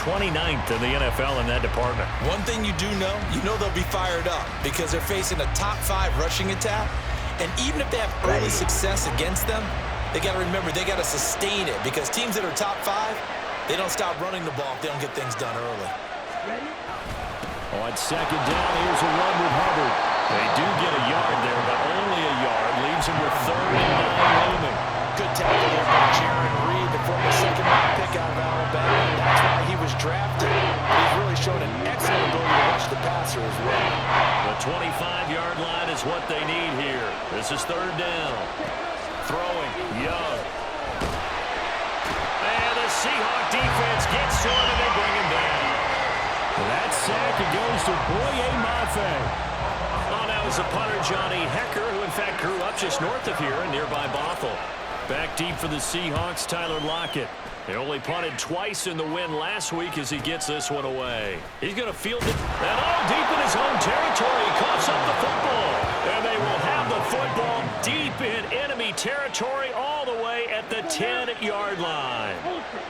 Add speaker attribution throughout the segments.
Speaker 1: 29th in the NFL in that department.
Speaker 2: One thing you do know, they'll be fired up because they're facing a top 5 rushing attack. And even if they have early success against them, they got to remember they got to sustain it because teams that are top 5, they don't stop running the ball if they don't get things done early.
Speaker 3: On second down, here's a run with Hubbard.
Speaker 1: They do get a yard there, but only a yard. Leaves them with 3rd and 9 remaining.
Speaker 2: Good tackle there by Jaron Reed, the former second-round pick out of Alabama. That's why he was drafted. He's really shown an excellent ability to rush the passer as well.
Speaker 1: The 25-yard line is what they need here. This is 3rd down. Throwing, Young. And the Seahawk defense gets to him, and they bring him down.
Speaker 3: That sack, it goes to Boye Mafe.
Speaker 1: Oh, now is the punter, Johnny Hecker, who in fact grew up just north of here in nearby Bothell. Back deep for the Seahawks, Tyler Lockett. They only punted twice in the win last week as he gets this one away. He's going to field it. And all deep in his own territory. He coughs up the football. And they will have the football deep in enemy territory all the way at the 10-yard line.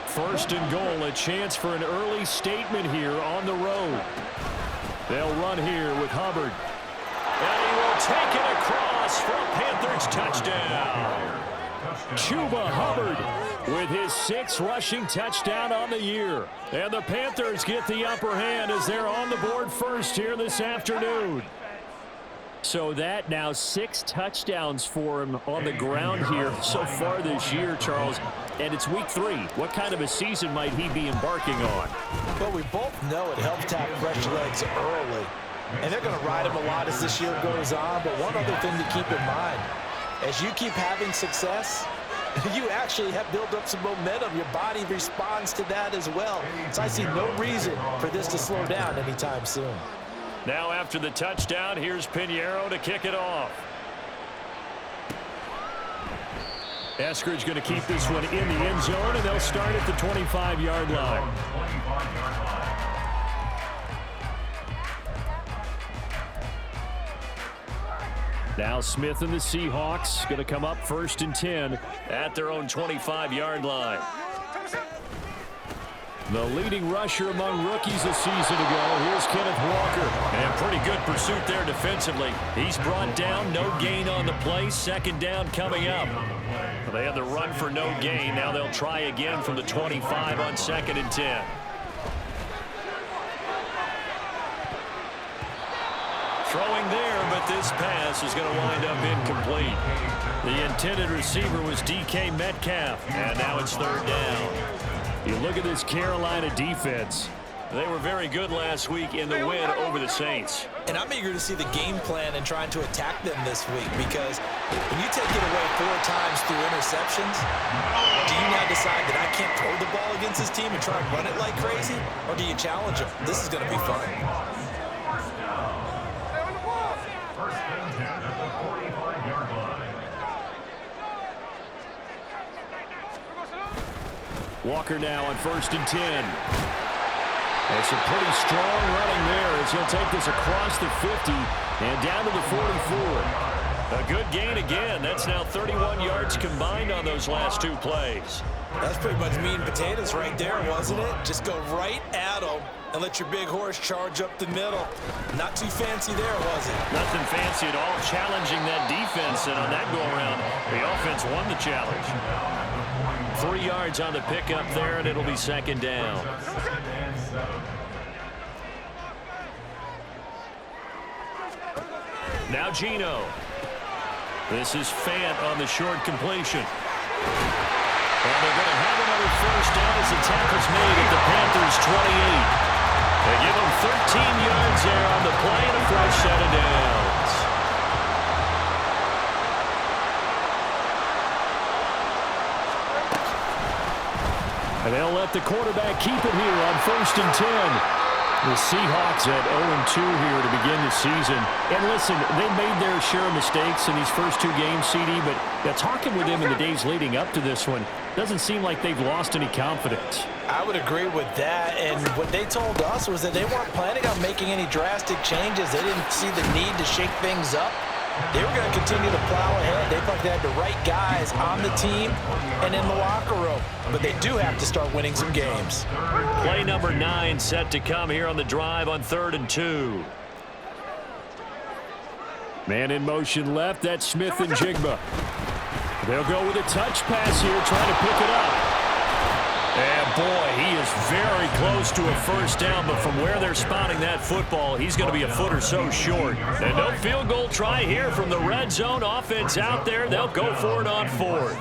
Speaker 3: 1st and goal, a chance for an early statement here on the road. They'll run here with Hubbard.
Speaker 1: And he will take it across for a Panthers touchdown.
Speaker 3: Chuba Hubbard with his 6th rushing touchdown on the year. And the Panthers get the upper hand as they're on the board first here this afternoon. So that now 6 touchdowns for him on the ground here so far this year, Charles. And it's week 3. What kind of a season might he be embarking on?
Speaker 2: Well, we both know it helps to have fresh legs early. And they're going to ride him a lot as this year goes on. But one other thing to keep in mind, as you keep having success, you actually have built up some momentum. Your body responds to that as well. So I see no reason for this to slow down anytime soon.
Speaker 1: Now after the touchdown, here's Pinheiro to kick it off.
Speaker 3: Eskridge going to keep this one in the end zone, and they'll start at the 25-yard line. Now Smith and the Seahawks going to come up 1st and 10
Speaker 1: at their own 25-yard line.
Speaker 3: The leading rusher among rookies a season ago. Here's Kenneth Walker.
Speaker 1: And pretty good pursuit there defensively. He's brought down, no gain on the play. 2nd down coming up. They had the run for no gain. Now they'll try again from the 25 on 2nd and 10. Throwing there, but this pass is going to wind up incomplete. The intended receiver was DK Metcalf, and now it's 3rd down.
Speaker 3: You look at this Carolina defense.
Speaker 1: They were very good last week in the win over the Saints.
Speaker 2: And I'm eager to see the game plan and trying to attack them this week because when you take it away 4 times through interceptions, do you now decide that I can't throw the ball against this team and try and run it like crazy? Or do you challenge them? This is going to be fun.
Speaker 3: Walker now on 1st and 10. There's some pretty strong running there as he'll take this across the 50 and down to the 44.
Speaker 1: A good gain again. That's now 31 yards combined on those last 2 plays.
Speaker 2: That's pretty much meat and potatoes right there, wasn't it? Just go right at them and let your big horse charge up the middle. Not too fancy there, was it?
Speaker 1: Nothing fancy at all. Challenging that defense, and on that go-around, the offense won the challenge. 3 yards on the pickup there, and it'll be 2nd down. Now Geno. This is Fant on the short completion. And they're going to have another 1st down as the tackle's made at the Panthers' 28. They give them 13 yards there on the play and a fresh set of downs.
Speaker 3: And they'll let the quarterback keep it here on 1st and 10. The Seahawks at 0-2 here to begin the season. And listen, they made their share of mistakes in these first 2 games, CD, but talking with them in the days leading up to this one, doesn't seem like they've lost any confidence.
Speaker 2: I would agree with that, and what they told us was that they weren't planning on making any drastic changes. They didn't see the need to shake things up. They were going to continue to plow ahead. They thought they had the right guys on the team and in the locker room. But they do have to start winning some games.
Speaker 1: Play number 9 set to come here on the drive on 3rd and 2.
Speaker 3: Man in motion left. That's Smith and Jigba. They'll go with a touch pass here, trying to pick it up. And, boy, he is very close to a first down, but from where they're spotting that football, he's going to be a foot or so short.
Speaker 1: And no field goal try here from the red zone. Offense out there. They'll go for it on 4th.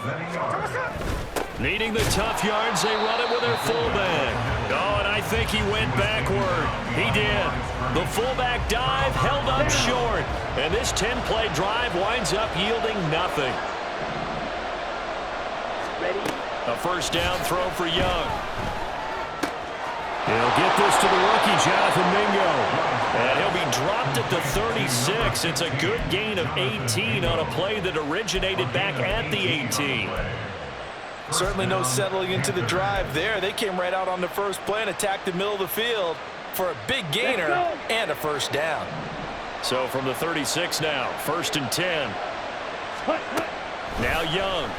Speaker 1: Needing the tough yards, they run it with their fullback. Oh, and I think he went backward. He did. The fullback dive held up short. And this 10-play drive winds up yielding nothing. A first down throw for Young.
Speaker 3: He'll get this to the rookie, Jonathan Mingo.
Speaker 1: And he'll be dropped at the 36. It's a good gain of 18 on a play that originated back at the 18.
Speaker 2: Certainly no settling into the drive there. They came right out on the first play and attacked the middle of the field for a big gainer and a first down.
Speaker 1: So from the 36 now, 1st and 10. Now Young.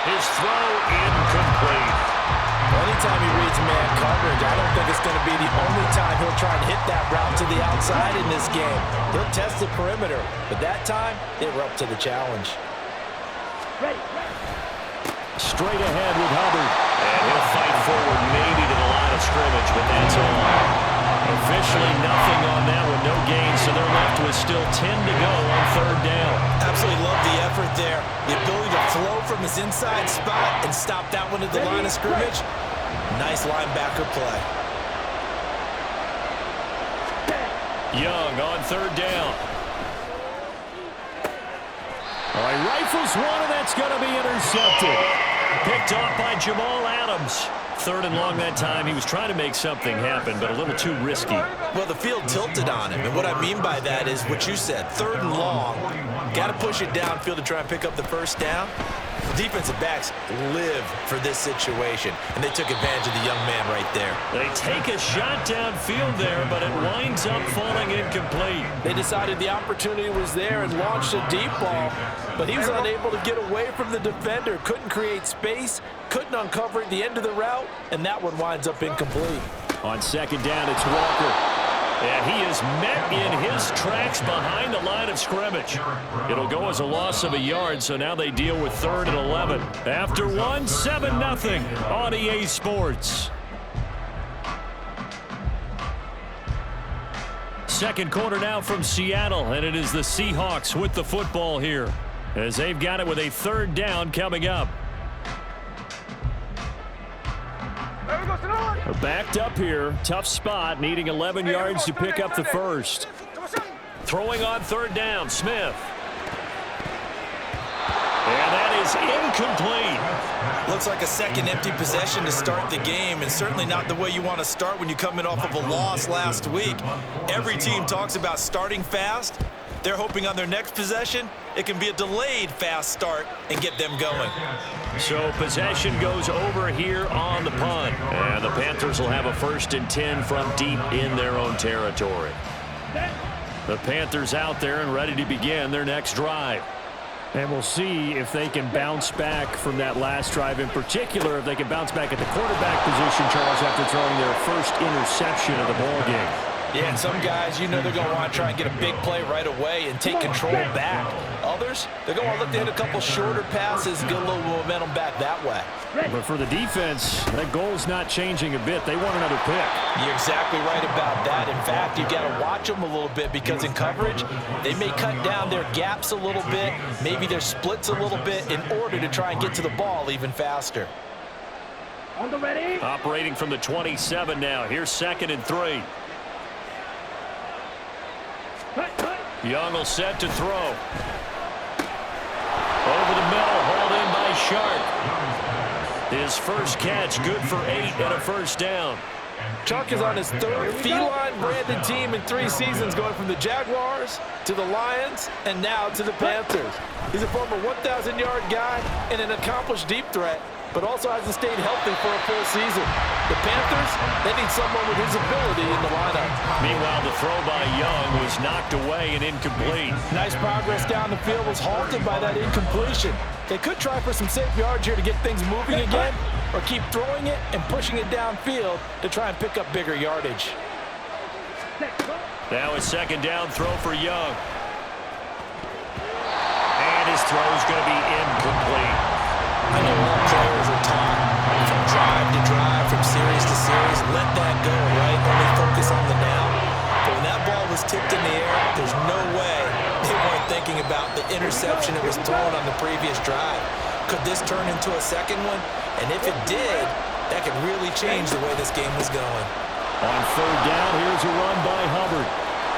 Speaker 1: His throw incomplete.
Speaker 2: Anytime he reads man coverage, I don't think it's going to be the only time he'll try and hit that route to the outside in this game. He'll test the perimeter, but that time they were up to the challenge.
Speaker 3: Straight ahead with Hubbard.
Speaker 1: And he'll fight forward maybe to the line of scrimmage, but that's all. Officially nothing on that one, no gain, so they're left with still 10 to go on 3rd down.
Speaker 2: Absolutely love the effort there. The ability to flow from his inside spot and stop that one at the line of scrimmage. Nice linebacker play.
Speaker 1: Young on 3rd down.
Speaker 3: All right, rifles one, and that's going to be intercepted.
Speaker 1: Picked off by Jamal Adams. 3rd and long that time. He was trying to make something happen, but a little too risky.
Speaker 2: Well, the field tilted on him, and what I mean by that is what you said, 3rd and long. Got to push it downfield to try and pick up the first down. Defensive backs live for this situation, and they took advantage of the young man right there.
Speaker 1: They take a shot downfield there, but it winds up falling incomplete.
Speaker 2: They decided the opportunity was there and launched a deep ball, but he was unable to get away from the defender, couldn't create space, couldn't uncover at the end of the route, and that one winds up incomplete.
Speaker 3: On 2nd down, it's Walker.
Speaker 1: And he is met in his tracks behind the line of scrimmage. It'll go as a loss of a yard, so now they deal with 3rd and 11. After one, 7-0 on EA Sports. Second quarter now from Seattle, and it is the Seahawks with the football here, as they've got it with a 3rd down coming up.
Speaker 3: Backed up here, tough spot, needing 11 yards to pick up the first.
Speaker 1: Throwing on 3rd down, Smith. And that is incomplete.
Speaker 2: Looks like a second empty possession to start the game, and certainly not the way you want to start when you're coming off of a loss last week. Every team talks about starting fast. They're hoping on their next possession, it can be a delayed fast start and get them going.
Speaker 1: So possession goes over here on the punt. And the Panthers will have a 1st and 10 from deep in their own territory. The Panthers out there and ready to begin their next drive.
Speaker 3: And we'll see if they can bounce back from that last drive, in particular if they can bounce back at the quarterback position, Charles, after throwing their first interception of the ballgame.
Speaker 2: Yeah, and some guys, you know they're going to want to try and get a big play right away and take control back. Others, they're going to look to hit a couple shorter passes, get a little momentum back that way.
Speaker 3: But for the defense, that goal's not changing a bit. They want another pick.
Speaker 2: You're exactly right about that. In fact, you've got to watch them a little bit because in coverage, they may cut down their gaps a little bit, maybe their splits a little bit in order to try and get to the ball even faster.
Speaker 1: Operating from the 27 now. Here's 2nd and 3. Young will set to throw. Over the middle, hauled in by Sharp. His first catch, good for 8 and a first down.
Speaker 2: Chuck is on his 3rd feline-branded team in 3 seasons, going from the Jaguars to the Lions and now to the Panthers. He's a former 1,000-yard guy and an accomplished deep threat, but also hasn't stayed healthy for a full season. The Panthers, they need someone with his ability in the lineup.
Speaker 1: Meanwhile, the throw by Young was knocked away and incomplete.
Speaker 2: Nice progress down the field was halted by that incompletion. They could try for some safe yards here to get things moving again, or keep throwing it and pushing it downfield to try and pick up bigger yardage.
Speaker 1: Now a second down throw for Young. And his throw is going to be incomplete.
Speaker 2: I know all players are taught from drive to drive, from series to series, let that go, right? Only focus on the now. But when that ball was tipped in the air, there's no way they weren't thinking about the interception that was thrown on the previous drive. Could this turn into a second one? And if it did, that could really change the way this game was going.
Speaker 3: On third down, here's a run by Hubbard.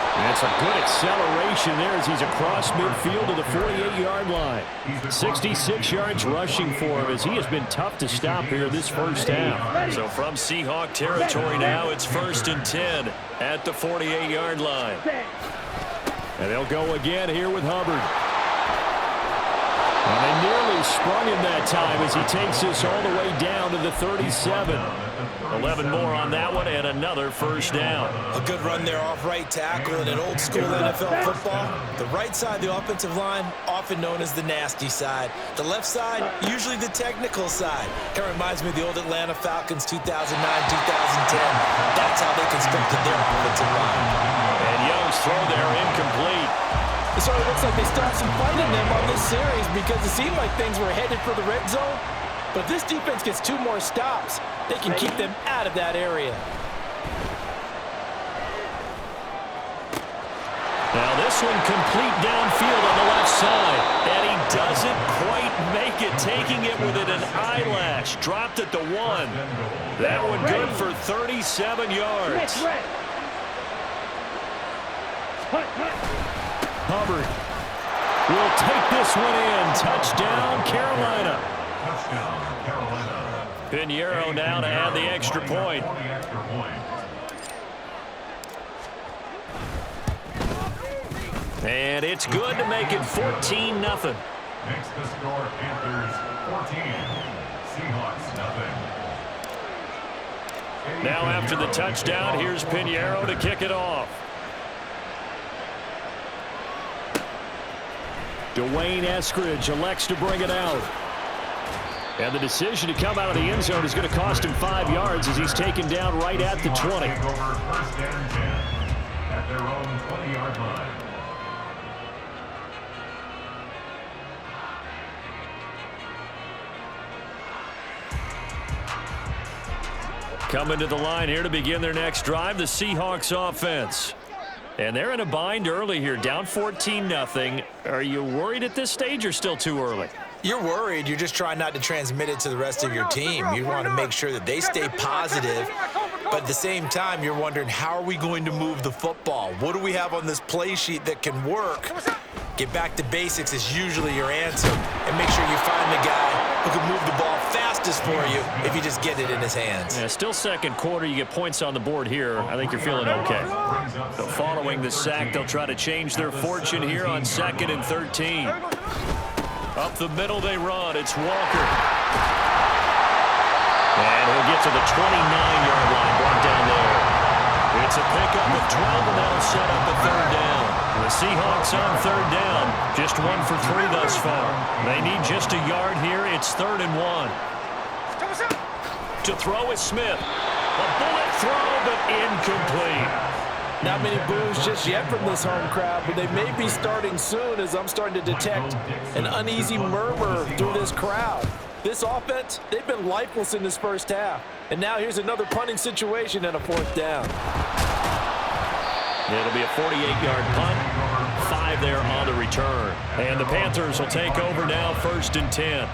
Speaker 3: And it's a good acceleration there as he's across midfield to the 48-yard line. 66 yards rushing for him as he has been tough to stop here this first half.
Speaker 1: So from Seahawk territory now, it's 1st and 10 at the 48-yard line.
Speaker 3: And they'll go again here with Hubbard. And they nearly sprung him that time as he takes this all the way down to the 37.
Speaker 1: 11 more on that one and another first down.
Speaker 2: A good run there off right tackle in an old school NFL football. The right side of the offensive line, often known as the nasty side. The left side, usually the technical side. Kind of reminds me of the old Atlanta Falcons 2009, 2010. That's how they constructed their offensive line.
Speaker 1: And Young's throw there incomplete.
Speaker 2: It sort of looks like they still have some fight in them on this series because it seemed like things were headed for the red zone. But this defense gets 2 more stops. They can keep them out of that area.
Speaker 1: Now this one complete downfield on the left side. And he doesn't quite make it, taking it within an eyelash. Dropped at the 1. That one good for 37 yards.
Speaker 3: Hubbard will take this one in. Touchdown, Carolina.
Speaker 1: Pinheiro now to add the extra point. And it's good to make it 14-0.
Speaker 4: Next to score, Panthers 14, Seahawks nothing.
Speaker 1: Now after the touchdown, here's Pinheiro to kick it off.
Speaker 3: Dwayne Eskridge elects to bring it out. And the decision to come out of the end zone is going to cost him 5 yards as he's taken down right at the 20.
Speaker 4: First and 10 at their own 20-yard line.
Speaker 1: Coming to the line here to begin their next drive, the Seahawks offense. And they're in a bind early here, down 14-0. Are you worried at this stage or still too early?
Speaker 2: You're worried. You're just trying not to transmit it to the rest of your team. You want to make sure that they stay positive. But at the same time, you're wondering, how are we going to move the football? What do we have on this play sheet that can work? Get back to basics is usually your answer. And make sure you find the guy who can move the ball fastest for you if you just get it in his hands.
Speaker 1: Yeah, still second quarter. You get points on the board here. I think you're feeling okay. So following the sack, they'll try to change their fortune here on 2nd and 13. Up the middle they run. It's Walker. And he'll get to the 29-yard line, brought down there. It's a pickup of 12, and that'll set up a third down. The Seahawks on third down, just 1 for 3 thus far. They need just a yard here. It's 3rd and 1. To throw is Smith. A bullet throw, but incomplete.
Speaker 2: Not many boos just yet from this home crowd, but they may be starting soon as I'm starting to detect an uneasy murmur through this crowd. This offense, they've been lifeless in this first half. And now here's another punting situation and a 4th down.
Speaker 1: It'll be a 48-yard punt, 5 there on the return. And the Panthers will take over now, 1st and 10.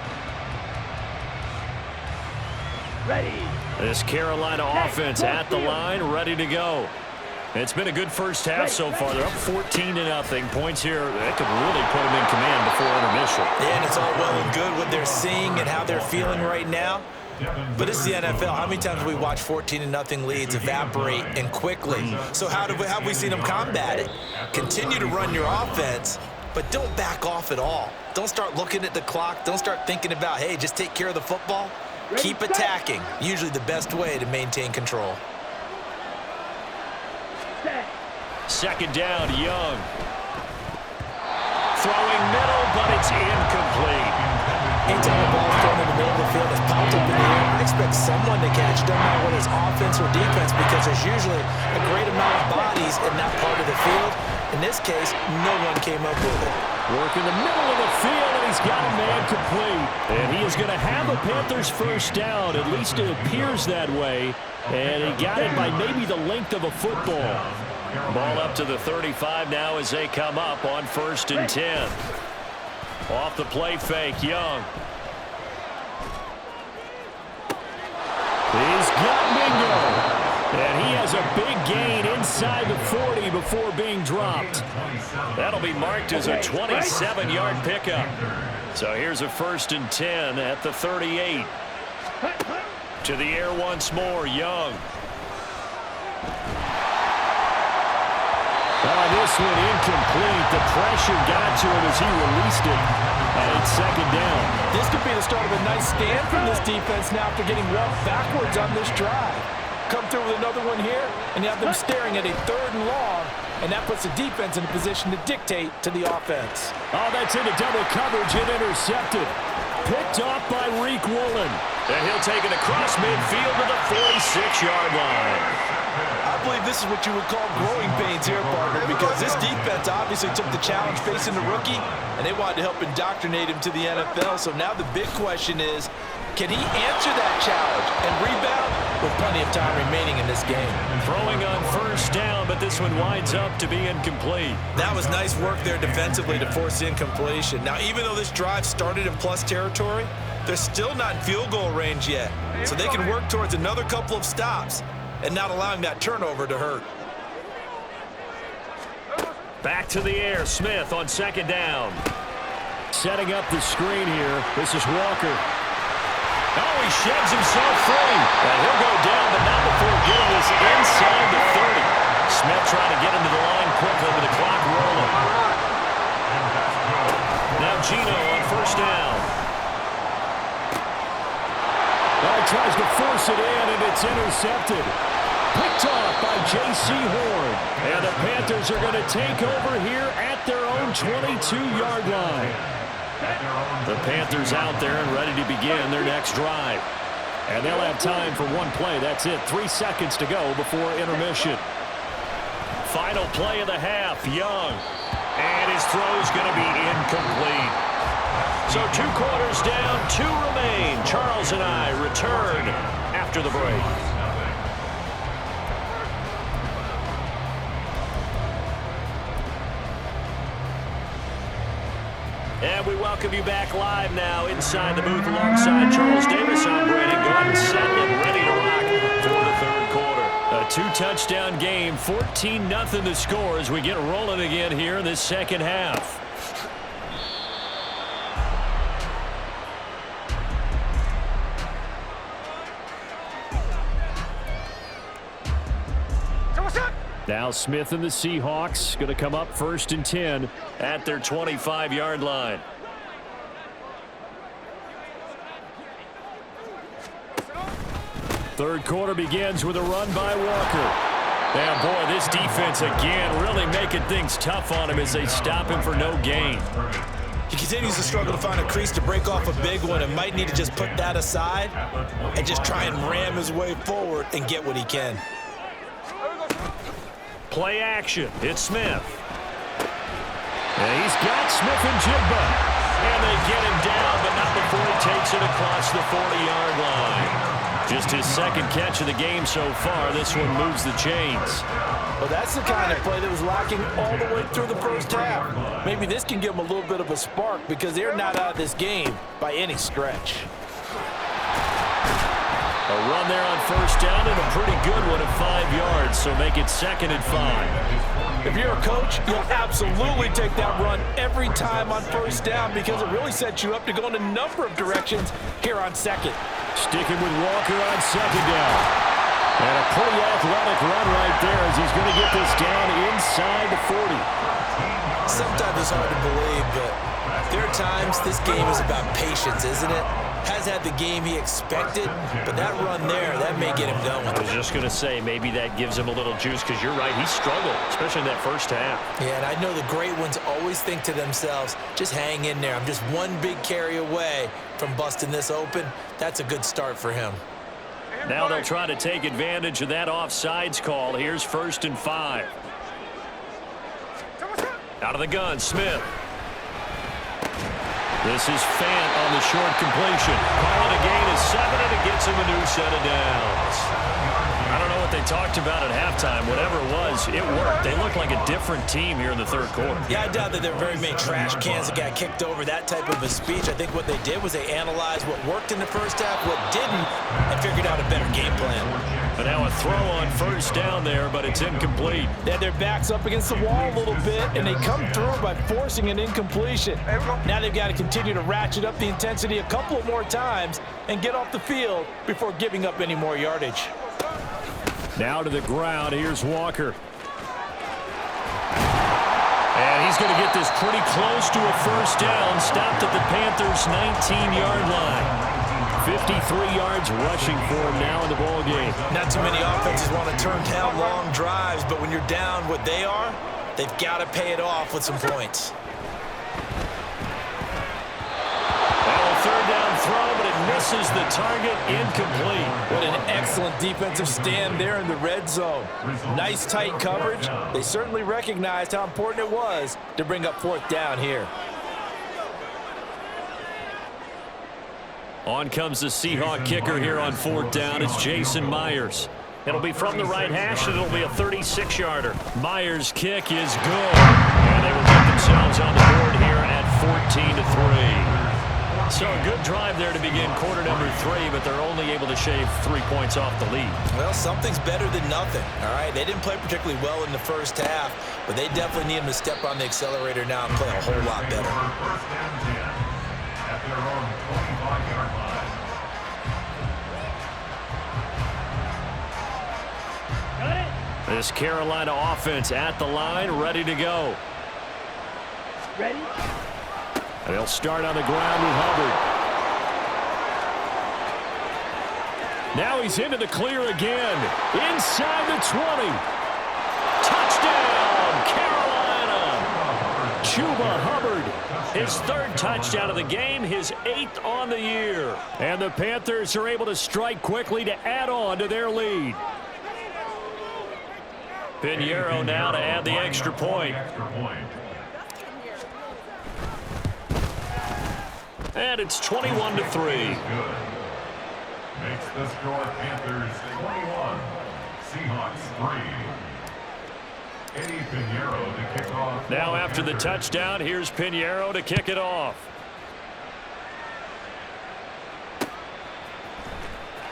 Speaker 3: Ready.
Speaker 1: This Carolina offense at the line, ready to go. It's been a good first half so far. They're up 14-0. Points here, that could really put them in command before intermission.
Speaker 2: Yeah, and it's all well and good what they're seeing and how they're feeling right now. But it's the NFL. How many times have we watched 14-0 leads evaporate and quickly? So how have we seen them combat it? Continue to run your offense, but don't back off at all. Don't start looking at the clock. Don't start thinking about, hey, just take care of the football. Keep attacking. Usually the best way to maintain control.
Speaker 1: Second down, Young. Throwing middle, but it's incomplete.
Speaker 2: Anytime the ball's thrown in the middle of the field, it's popped up in the air, I expect someone to catch. Doesn't matter whether it's offense or defense, because there's usually a great amount of bodies in that part of the field. In this case, no one came up with it.
Speaker 3: Work in the middle of the field, and he's got a man complete. And he is going to have the Panthers first down. At least it appears that way. And he got it by maybe the length of a football.
Speaker 1: Ball up to the 35 now as they come up on 1st and 10. Off the play fake, Young.
Speaker 3: He's got Mingo. And he has a big gain inside the 40 before being dropped.
Speaker 1: That'll be marked as a 27-yard pickup. So here's a 1st and 10 at the 38. To the air once more, Young.
Speaker 3: This one incomplete. The pressure got to him as he released it. And it's second down.
Speaker 2: This could be the start of a nice stand from this defense now after getting walked backwards on this drive. Come through with another one here, and you have them staring at a 3rd and long, and that puts the defense in a position to dictate to the offense.
Speaker 3: Oh, that's into double coverage and intercepted. Picked off by Reek Woolen.
Speaker 1: And he'll take it across midfield to the 46-yard line.
Speaker 2: I believe this is what you would call growing pains here, partner, because this defense obviously took the challenge facing the rookie, and they wanted to help indoctrinate him to the NFL. So now the big question is, can he answer that challenge and rebound with plenty of time remaining in this game?
Speaker 1: Throwing on 1st down, but this one winds up to be incomplete.
Speaker 2: That was nice work there defensively to force incompletion. Now, even though this drive started in plus territory, they're still not in field goal range yet. So they can work towards another couple of stops and not allowing that turnover to hurt.
Speaker 1: Back to the air, Smith on 2nd down.
Speaker 3: Setting up the screen here. This is Walker.
Speaker 1: Oh, he sheds himself free. And he'll go down, but not before getting this inside the 30. Smith trying to get into the line quickly with the clock rolling. Now Gino on 1st down.
Speaker 3: Well, he tries to force it in, and it's intercepted. Picked off by J.C. Horn. And the Panthers are going to take over here at their own 22-yard line.
Speaker 1: The Panthers out there and ready to begin their next drive.
Speaker 3: And they'll have time for one play. That's it. 3 seconds to go before intermission.
Speaker 1: Final play of the half, Young. And his throw's going to be incomplete. So 2 quarters down, 2 remain. Charles and I return after the break. And we welcome you back live now inside the booth alongside Charles Davis. I'm Brandon Gordon, set and ready to rock for the 3rd quarter. A 2-touchdown game, 14-0 the score as we get rolling again here in this 2nd half.
Speaker 3: Now Smith and the Seahawks going to come up 1st and 10
Speaker 1: at their 25-yard line.
Speaker 3: Third quarter begins with a run by Walker. And boy, this defense again really making things tough on him as they stop him for no gain.
Speaker 2: He continues to struggle to find a crease to break off a big one and might need to just put that aside and just try and ram his way forward and get what he can.
Speaker 1: Play action. It's Smith.
Speaker 3: And he's got Smith and Jigba.
Speaker 1: And they get him down, but not before he takes it across the 40-yard line. Just his 2nd catch of the game so far. This one moves the chains.
Speaker 2: Well, that's the kind of play that was lacking all the way through the 1st half. Maybe this can give them a little bit of a spark because they're not out of this game by any stretch.
Speaker 1: A run there on 1st down and a pretty good one at 5 yards, so make it 2nd and 5.
Speaker 2: If you're a coach, you'll absolutely take that run every time on 1st down because it really sets you up to go in a number of directions here on 2nd.
Speaker 3: Sticking with Walker on 2nd down. And a pretty athletic run right there as he's going to get this down inside the 40.
Speaker 2: Sometimes it's hard to believe, but there are times this game is about patience, isn't it? has had the game he expected, but that run there, that may get him going.
Speaker 1: I was just going to say, maybe that gives him a little juice, because you're right, he struggled, especially in that first half.
Speaker 2: Yeah, and I know the great ones always think to themselves, just hang in there. I'm just one big carry away from busting this open. That's a good start for him.
Speaker 1: Now they'll try to take advantage of that offsides call. Here's 1st and 5. Out of the gun, Smith. This is Fant on the short completion. Calling a gain of 7, and it gets him a new set of downs. I don't know what they talked about at halftime. Whatever it was, it worked. They look like a different team here in the third quarter.
Speaker 2: Yeah, I doubt that there are very many trash cans that got kicked over, that type of a speech. I think what they did was they analyzed what worked in the first half, what didn't, and figured out a better game plan.
Speaker 1: But now a throw on 1st down there, but it's incomplete.
Speaker 2: They had their backs up against the wall a little bit, and they come through by forcing an incompletion. Now they've got to continue to ratchet up the intensity a couple more times and get off the field before giving up any more yardage.
Speaker 3: Now to the ground. Here's Walker.
Speaker 1: And he's going to get this pretty close to a 1st down. Stopped at the Panthers' 19-yard line. 53 yards rushing for him now in the ball game.
Speaker 2: Not too many offenses want to turn down long drives, but when you're down what they are, they've got to pay it off with some points.
Speaker 1: Well, a 3rd down throw, but it misses the target. Incomplete.
Speaker 2: What an excellent defensive stand there in the red zone. Nice tight coverage. They certainly recognized how important it was to bring up 4th down here.
Speaker 1: On comes the Seahawk kicker here on 4th down. It's Jason Myers. It'll be from the right hash, and it'll be a 36-yarder. Myers' kick is good. And they will get themselves on the board here at 14-3. So a good drive there to begin quarter number 3, but they're only able to shave 3 points off the lead.
Speaker 2: Well, something's better than nothing, all right? They didn't play particularly well in the first half, but they definitely need them to step on the accelerator now and play a whole lot better.
Speaker 4: 1st and 10 at their own 25-yard line.
Speaker 1: This Carolina offense at the line, ready to go.
Speaker 5: Ready?
Speaker 3: And they'll start on the ground with Hubbard. Now he's into the clear again. Inside the 20.
Speaker 1: Touchdown, Carolina! Chuba Hubbard, his 3rd touchdown of the game, his 8th on the year.
Speaker 3: And the Panthers are able to strike quickly to add on to their lead.
Speaker 1: Pinheiro now to add the extra point. And it's 21-3.
Speaker 4: Makes the score Panthers 21, Seahawks 3. Eddie Pinheiro to kick off.
Speaker 1: Now after the touchdown, here's Pinheiro to kick it off.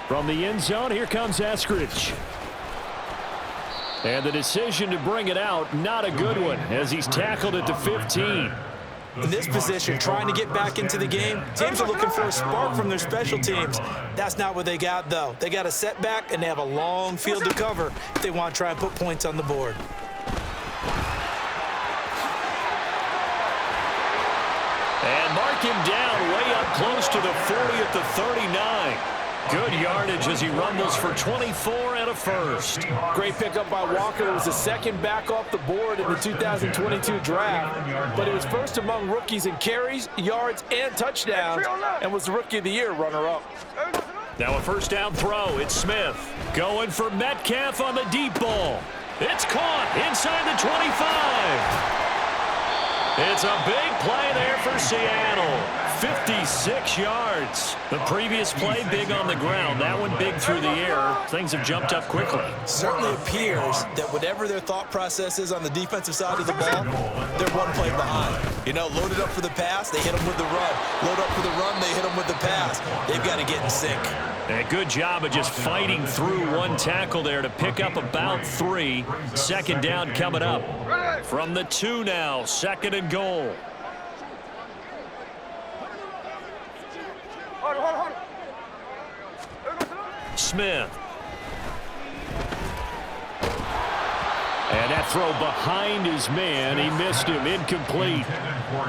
Speaker 3: From the end zone, here comes Eskridge. And the decision to bring it out, not a good one, as he's tackled at the 15.
Speaker 2: In this position, trying to get back into the game, teams are looking for a spark from their special teams. That's not what they got, though. They got a setback, and they have a long field to cover if they want to try and put points on the board.
Speaker 1: And mark him down way up close to the 40 at the 39. Good yardage as he rumbles for 24 and a 1st.
Speaker 2: Great pickup by Walker. It was the 2nd back off the board in the 2022 draft, but it was 1st among rookies in carries, yards, and touchdowns, and was the Rookie of the Year runner-up.
Speaker 1: Now a 1st down throw. It's Smith going for Metcalf on the deep ball. It's caught inside the 25. It's a big play there for Seattle. 56 yards. The previous play big on the ground. That one big through the air. Things have jumped up quickly.
Speaker 2: Certainly appears that whatever their thought process is on the defensive side of the ball, they're one play behind. You know, loaded up for the pass, they hit them with the run. Load up for the run, they hit them with the pass. They've got to get in sync.
Speaker 1: And a good job of just fighting through one tackle there to pick up about 3. 2nd down coming up. From the 2 now, 2nd and goal. Smith.
Speaker 3: And that throw behind his man. He missed him. Incomplete.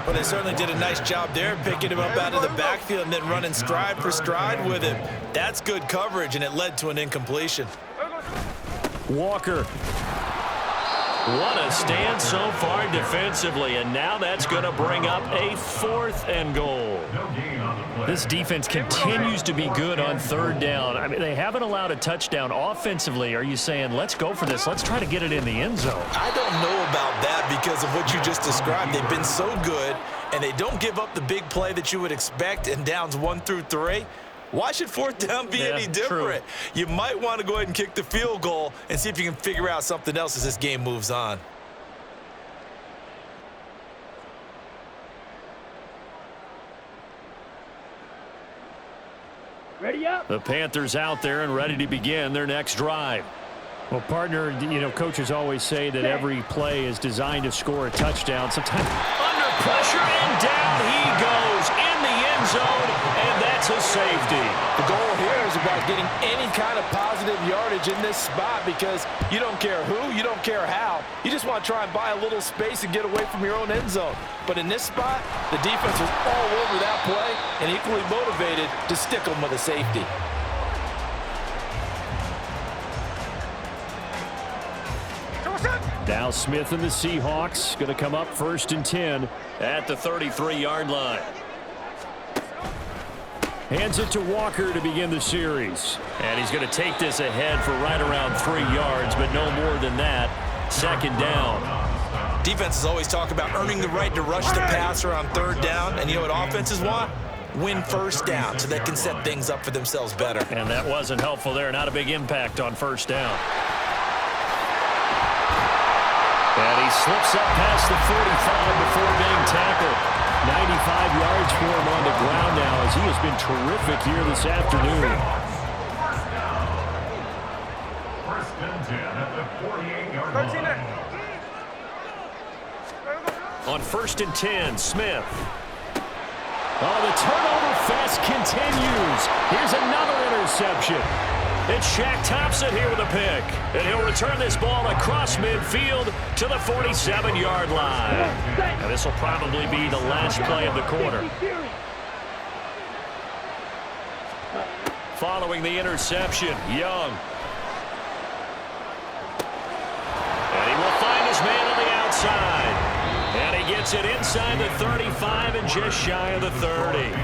Speaker 2: Well, they certainly did a nice job there, picking him up out of the backfield and then running stride for stride with him. That's good coverage, and it led to an incompletion.
Speaker 3: Walker.
Speaker 1: What a stand so far defensively, and now that's going to bring up a 4th and goal.
Speaker 3: This defense continues to be good on 3rd down. I mean, they haven't allowed a touchdown offensively. Are you saying, let's go for this? Let's try to get it in the end zone.
Speaker 2: I don't know about that because of what you just described. They've been so good, and they don't give up the big play that you would expect in downs 1 through 3. Why should 4th down be any different?
Speaker 1: True.
Speaker 2: You might want to go ahead and kick the field goal and see if you can figure out something else as this game moves on.
Speaker 5: Ready up.
Speaker 3: The Panthers out there and ready to begin their next drive. Well, partner, you know, coaches always say that every play is designed to score a touchdown. Sometimes
Speaker 1: Under pressure, and down he goes in the end zone, and that's a safety.
Speaker 2: The goal here is about getting any kind of positive yardage in this spot because you don't care who, you don't care how. You just want to try and buy a little space and get away from your own end zone. But in this spot, the defense was all over that play and equally motivated to stick them with a safety.
Speaker 3: now Smith and the Seahawks going to come up 1st and 10
Speaker 1: at the 33-yard line.
Speaker 3: Hands it to Walker to begin the series.
Speaker 1: And he's going to take this ahead for right around 3 yards, but no more than that. 2nd down.
Speaker 2: Defenses always talk about earning the right to rush the passer on 3rd down, and you know what offenses want? Win 1st down so they can set things up for themselves better.
Speaker 1: And that wasn't helpful there. Not a big impact on 1st down. And he slips up past the 45 before being tackled. 95 yards for him on the ground now as he has been terrific here this afternoon.
Speaker 4: 1st and 10 at the 48-yard line.
Speaker 1: On 1st and 10, Smith.
Speaker 3: Oh, the turnover fest continues. Here's another interception.
Speaker 1: It's Shaq Thompson here with a pick. And he'll return this ball across midfield to the 47-yard line. And this will probably be the last play of the quarter. Following the interception, Young. And he will find his man on the outside. And he gets it inside the 35 and just shy of the 30.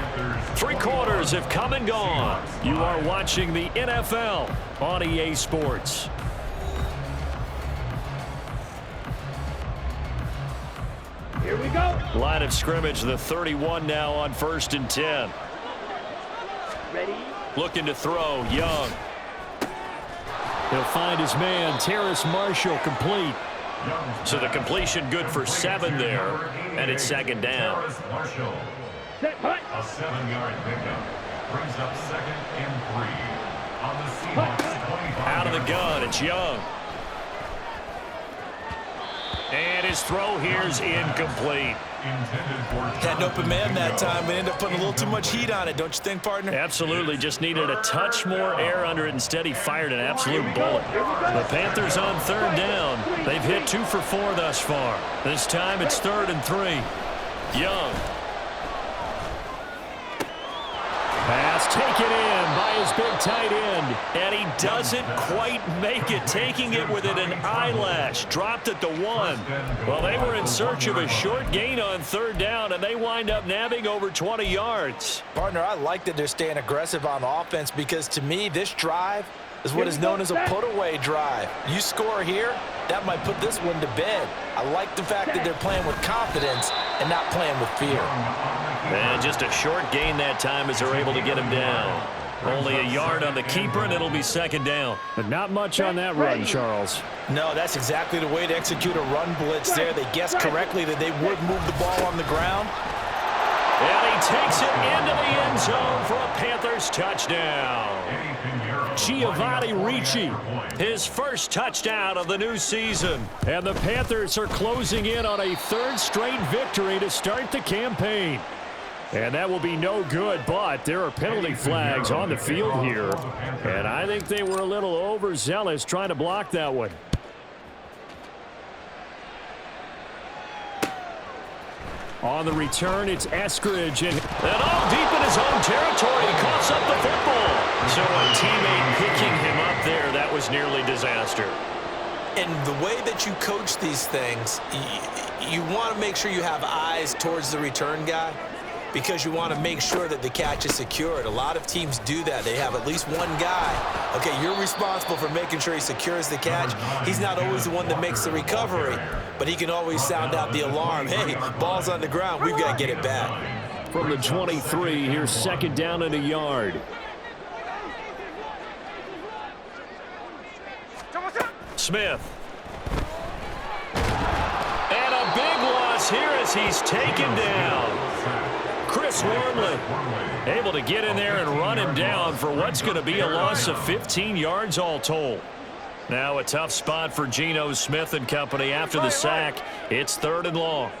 Speaker 1: 3 quarters have come and gone. You are watching the NFL on EA Sports.
Speaker 5: Here we go.
Speaker 1: Line of scrimmage, the 31 now on 1st and 10.
Speaker 5: Ready.
Speaker 1: Looking to throw, Young.
Speaker 3: He'll find his man, Terrace Marshall, complete.
Speaker 1: So the completion good for 7 there, and it's 2nd down.
Speaker 5: Set punt.
Speaker 4: A 7-yard pickup brings up 2nd and 3 on the Seahawks 25.
Speaker 1: Out of the gun, it's Young. And his throw here's incomplete.
Speaker 2: Had an open man that time, but ended up putting a little too much heat on it, don't you think, partner?
Speaker 1: Absolutely, just needed a touch more air under it. Instead, he fired an absolute bullet. The Panthers on 3rd down. They've hit 2 for 4 thus far. This time it's 3rd and 3. Young.
Speaker 3: Pass taken in by his big tight end.
Speaker 1: And he doesn't quite make it, taking it within an eyelash. Dropped at the 1. Well, they were in search of a short gain on 3rd down, and they wind up nabbing over 20 yards.
Speaker 2: Partner, I like that they're staying aggressive on offense because, to me, this drive is what is known as a put-away drive. You score here, that might put this one to bed. I like the fact that they're playing with confidence and not playing with fear.
Speaker 1: And just a short gain that time as they're able to get him down. Only a yard on the keeper, and it'll be 2nd down.
Speaker 3: But not much on that run, Charles.
Speaker 2: No, that's exactly the way to execute a run blitz there. They guessed correctly that they would move the ball on the ground.
Speaker 1: And he takes it into the end zone for a Panthers touchdown.
Speaker 3: Giovanni Ricci,
Speaker 1: his first touchdown of the new season.
Speaker 3: And the Panthers are closing in on a 3rd straight victory to start the campaign. And that will be no good, but there are penalty flags on the field here. And I think they were a little overzealous trying to block that one. On the return, it's Eskridge. And
Speaker 1: all deep in his own territory, he coughs up the football. So a teammate picking him up there, that was nearly disaster.
Speaker 2: And the way that you coach these things, you want to make sure you have eyes towards the return guy because you want to make sure that the catch is secured. A lot of teams do that. They have at least one guy. Okay, you're responsible for making sure he secures the catch. He's not always the one that makes the recovery, but he can always sound out the alarm. Hey, ball's on the ground. We've got to get it back.
Speaker 3: From the 23, here's second down and a yard.
Speaker 1: Smith. And a big loss here as he's taken down. Chris Wormley able to get in there and run him down for what's going to be a loss of 15 yards all told. Now a tough spot for Geno Smith and company after the sack. It's 3rd and long.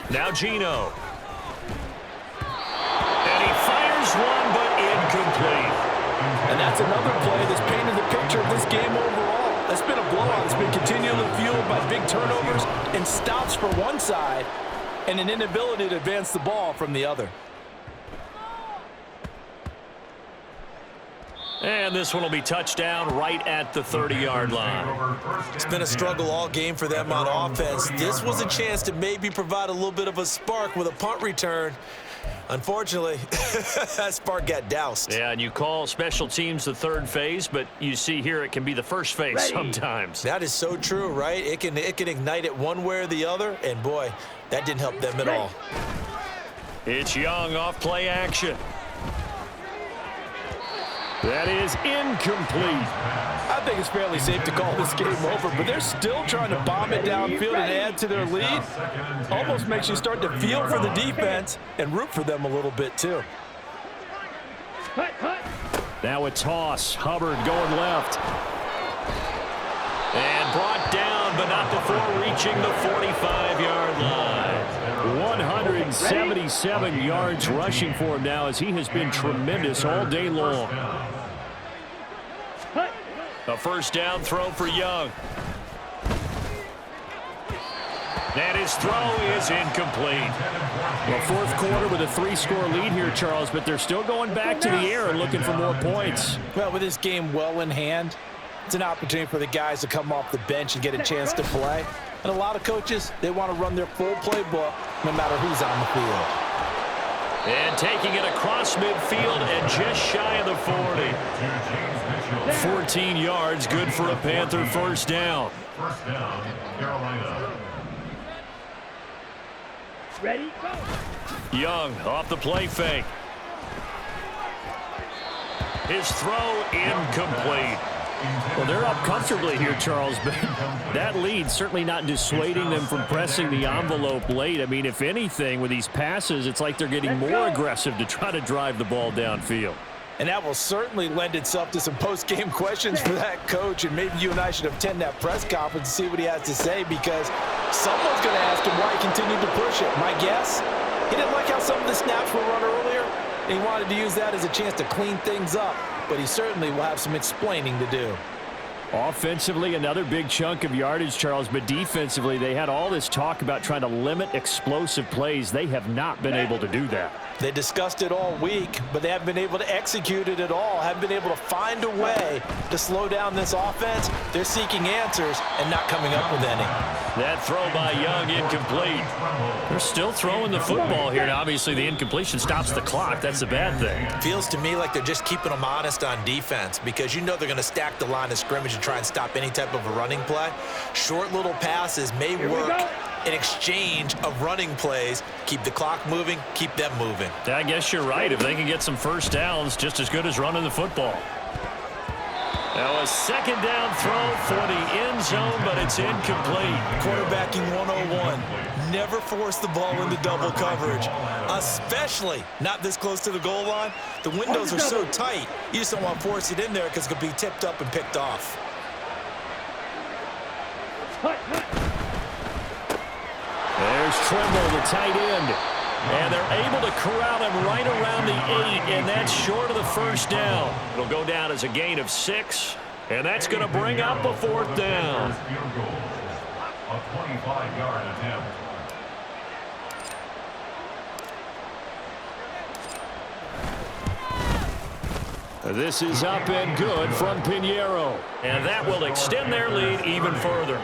Speaker 1: Now Geno. And he fires one, but incomplete.
Speaker 2: And that's another play that's painted the picture of this game overall. It's been a blowout. It's been continually fueled by big turnovers and stops for one side and an inability to advance the ball from the other.
Speaker 1: And this one will be touchdown right at the 30-yard line.
Speaker 2: It's been a struggle all game for them on offense. This was a chance to maybe provide a little bit of a spark with a punt return. Unfortunately, that spark got doused.
Speaker 1: Yeah, and you call special teams the 3rd phase, but you see here it can be the 1st phase sometimes.
Speaker 2: That is so true, right? It can ignite it one way or the other, and boy, that didn't help them at all.
Speaker 1: It's Young off play action.
Speaker 3: That is incomplete.
Speaker 2: I think it's fairly safe to call this game over, but they're still trying to bomb it downfield and add to their lead. Almost makes you start to feel for the defense and root for them a little bit, too.
Speaker 3: Now a toss. Hubbard going left.
Speaker 1: And brought down, but not before reaching the 45-yard line.
Speaker 3: 177 yards rushing for him now as he has been tremendous all day long.
Speaker 1: A 1st down throw for Young. And his throw is incomplete.
Speaker 3: Well, 4th quarter with a 3-score lead here, Charles, but they're still going back to the air and looking for more points.
Speaker 2: Well, with this game well in hand, it's an opportunity for the guys to come off the bench and get a chance to play. And a lot of coaches, they want to run their full playbook no matter who's on the field.
Speaker 1: And taking it across midfield and just shy of the 40. 14 yards, good for a Panther 1st down.
Speaker 4: 1st down, Carolina.
Speaker 5: Ready, go.
Speaker 1: Young off the play fake. His throw incomplete.
Speaker 3: Well, they're up comfortably here, Charles, but that lead certainly not dissuading them from pressing the envelope late. I mean, if anything, with these passes, it's like they're getting more aggressive to try to drive the ball downfield.
Speaker 2: And that will certainly lend itself to some post-game questions for that coach, and maybe you and I should attend that press conference and see what he has to say, because someone's going to ask him why he continued to push it. My guess, he didn't like how some of the snaps were run earlier, and he wanted to use that as a chance to clean things up. But he certainly will have some explaining to do.
Speaker 3: Offensively, another big chunk of yardage, Charles, but defensively, they had all this talk about trying to limit explosive plays. They have not been able to do that.
Speaker 2: They discussed it all week, but they haven't been able to execute it at all, haven't been able to find a way to slow down this offense. They're seeking answers and not coming up with any.
Speaker 1: That throw by Young incomplete. They're still throwing the football here. Now, obviously, the incompletion stops the clock. That's a bad thing.
Speaker 2: Feels to me like they're just keeping them honest on defense, because you know they're going to stack the line of scrimmage and try and stop any type of a running play. Short little passes may work in exchange of running plays. Keep the clock moving, keep them moving.
Speaker 1: I guess you're right. If they can get some 1st downs, just as good as running the football. Now a 2nd down throw for the end zone, but it's incomplete.
Speaker 2: Quarterbacking 101. Never force the ball into double coverage, especially not this close to the goal line. The windows are so tight, you just don't want to force it in there because it could be tipped up and picked off.
Speaker 3: There's Trimble, the tight end. And they're able to corral him right around the 8, and that's short of the 1st down.
Speaker 1: It'll go down as a gain of 6, and that's going to bring up a 4th down.
Speaker 4: A 25-yard attempt.
Speaker 3: This is up and good from Pinheiro.
Speaker 1: And that will extend their lead even further.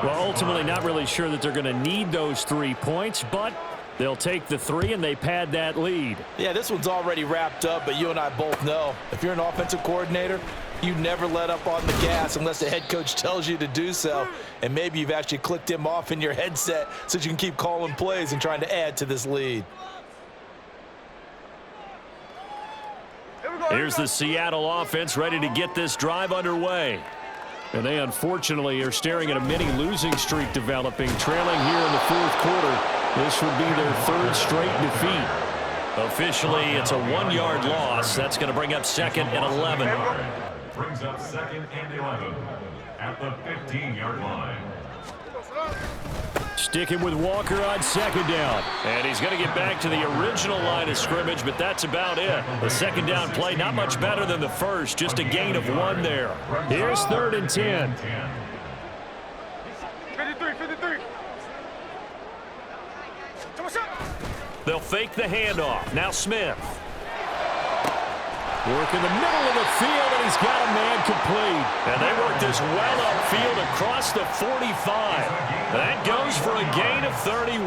Speaker 3: Well, ultimately not really sure that they're going to need those 3 points, but they'll take the 3 and they pad that lead.
Speaker 2: Yeah, this one's already wrapped up, but you and I both know if you're an offensive coordinator, you never let up on the gas unless the head coach tells you to do so. And maybe you've actually clicked him off in your headset so you can keep calling plays and trying to add to this lead.
Speaker 1: Here's the Seattle offense ready to get this drive underway.
Speaker 3: And they unfortunately are staring at a mini losing streak developing, trailing here in the 4th quarter. This would be their 3rd straight defeat.
Speaker 1: Officially, it's a 1-yard loss. That's going to bring up 2nd and 11.
Speaker 4: Brings up 2nd and 11 at the 15-yard line.
Speaker 3: Sticking with Walker on 2nd down.
Speaker 1: And he's going to get back to the original line of scrimmage, but that's about it. The 2nd down play, not much better than the first, just a gain of 1 there.
Speaker 3: Here's 3rd and 10.
Speaker 5: 53.
Speaker 1: They'll fake the handoff. Now Smith.
Speaker 3: Work in the middle of the field, and he's got a man complete.
Speaker 1: And they work this well upfield across the 45. That goes for a gain of 31.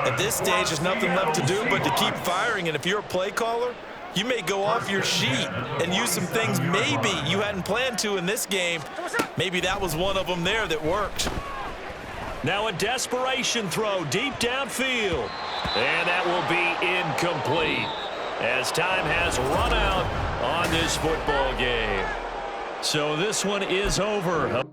Speaker 2: At this stage, there's nothing left to do but to keep firing. And if you're a play caller, you may go off your sheet and use some things maybe you hadn't planned to in this game. Maybe that was one of them there that worked.
Speaker 1: Now a desperation throw deep downfield. And that will be incomplete, as time has run out on this football game. So this one is over.